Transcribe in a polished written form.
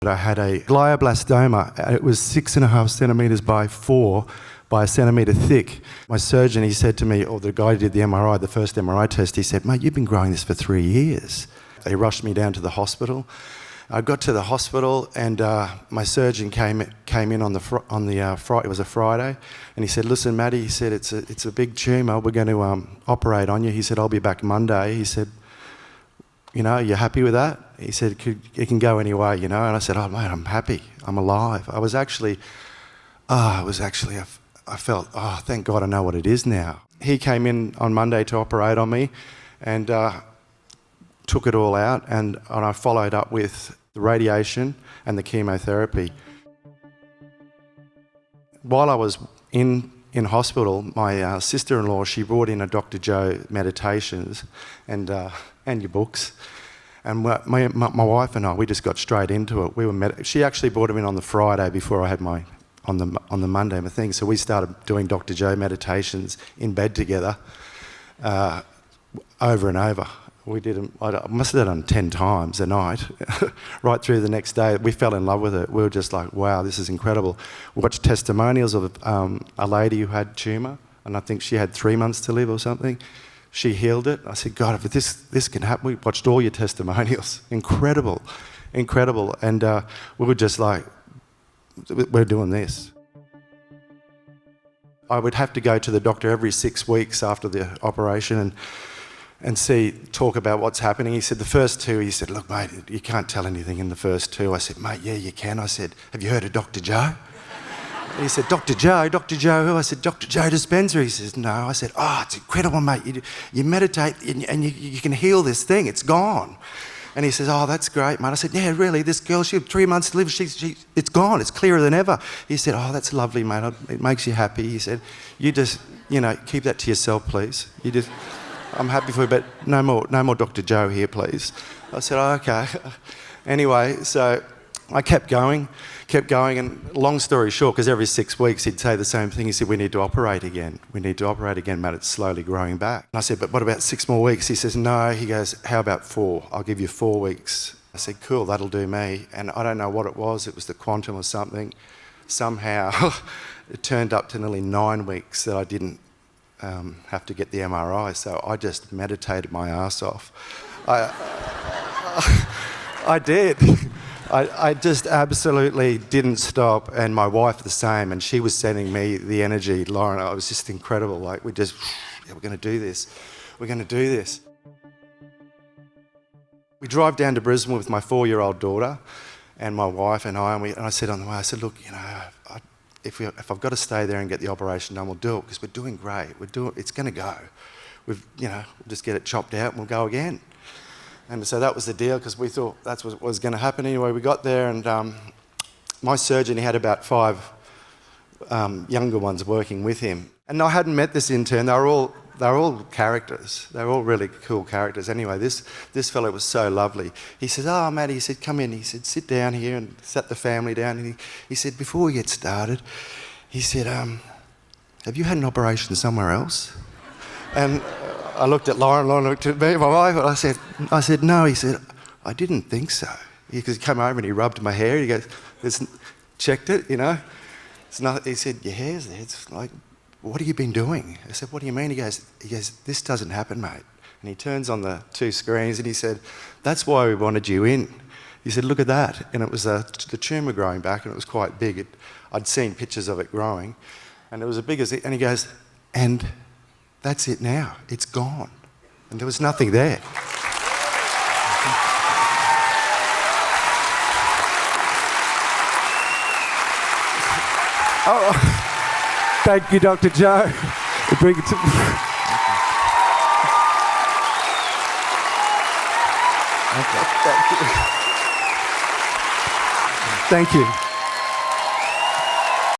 I had a glioblastoma. It was 6.5 centimetres by 4 by a centimetre thick. My surgeon, he said to me, or the guy who did the MRI, the first MRI test, he said, "Mate, you've been growing this for 3 years." They rushed me down to the hospital. I got to the hospital and my surgeon came in on Friday. It was a Friday, and he said, "Listen, Matty," he said, it's a big tumour. We're going to operate on you." He said, "I'll be back Monday." He said, "You know, you're happy with that?" He said, "It can go any way, you know." And I said, "Oh, mate, I'm happy. I'm alive." I felt, oh, thank God I know what it is now. He came in on Monday to operate on me and took it all out, and I followed up with the radiation and the chemotherapy. While I was in hospital, my sister-in-law, she brought in a Dr. Joe meditations and your books. And my wife and I, we just got straight into it. She actually brought him in on the Friday before I had on the Monday my thing. So we started doing Dr. Joe meditations in bed together, over and over. We did them. I must have done them 10 times a night, right through the next day. We fell in love with it. We were just like, wow, this is incredible. We watched testimonials of a lady who had tumour, and I think she had 3 months to live or something. She healed it. I said, God, if this can happen, we watched all your testimonials. Incredible, incredible. And we were just like, we're doing this. I would have to go to the doctor every 6 weeks after the operation and talk about what's happening. He said, the first 2, he said, look, mate, you can't tell anything in the first 2. I said, mate, yeah, you can. I said, have you heard of Dr. Joe? He said, Dr. Joe who? I said, Dr. Joe Dispenza. He says, no. I said, oh, it's incredible, mate. You meditate and you can heal this thing. It's gone. And he says, oh, that's great, mate. I said, yeah, really, this girl, she had 3 months to live. It's gone. It's clearer than ever. He said, oh, that's lovely, mate. It makes you happy. He said, you just, keep that to yourself, please. I'm happy for you, but no more Dr. Joe here, please. I said, oh, okay. Anyway, so I kept going, and long story short, because every 6 weeks he'd say the same thing. He said, we need to operate again. We need to operate again, mate. It's slowly growing back. And I said, but what about 6 more weeks? He says, no. He goes, how about 4? I'll give you 4 weeks. I said, cool, that'll do me. And I don't know what it was. It was the quantum or something. Somehow it turned up to nearly 9 weeks that I didn't have to get the MRI. So I just meditated my ass off. I did. I just absolutely didn't stop, and my wife the same, and she was sending me the energy. Lauren, it was just incredible. Like, we're going to do this. We're going to do this. We drive down to Brisbane with my 4-year-old daughter and my wife and I, and I said on the way, I said, look, if I've got to stay there and get the operation done, we'll do it, because we're doing great. It's going to go. We'll just get it chopped out and we'll go again. And so that was the deal, because we thought that's what was going to happen. Anyway, we got there, and my surgeon, he had about 5 younger ones working with him. And I hadn't met this intern. They were all characters. They were all really cool characters. Anyway, this fellow was so lovely. He said, oh, Matty, he said, come in. He said, sit down here, and sat the family down. And he said, before we get started, he said, have you had an operation somewhere else? And I looked at Lauren looked at me, my wife, and I said, no. He said, I didn't think so. He came over and he rubbed my hair. He goes, checked it, It's nothing. He said, your hair's there. It's like, what have you been doing? I said, what do you mean? He goes, this doesn't happen, mate. And he turns on the 2 screens and he said, that's why we wanted you in. He said, look at that. And it was the tumour growing back, and it was quite big. I'd seen pictures of it growing, and it was as big as it. And he goes, and that's it now. It's gone. And there was nothing there. Oh, thank you, Dr. Joe. Bring it to Okay, thank you. Thank you.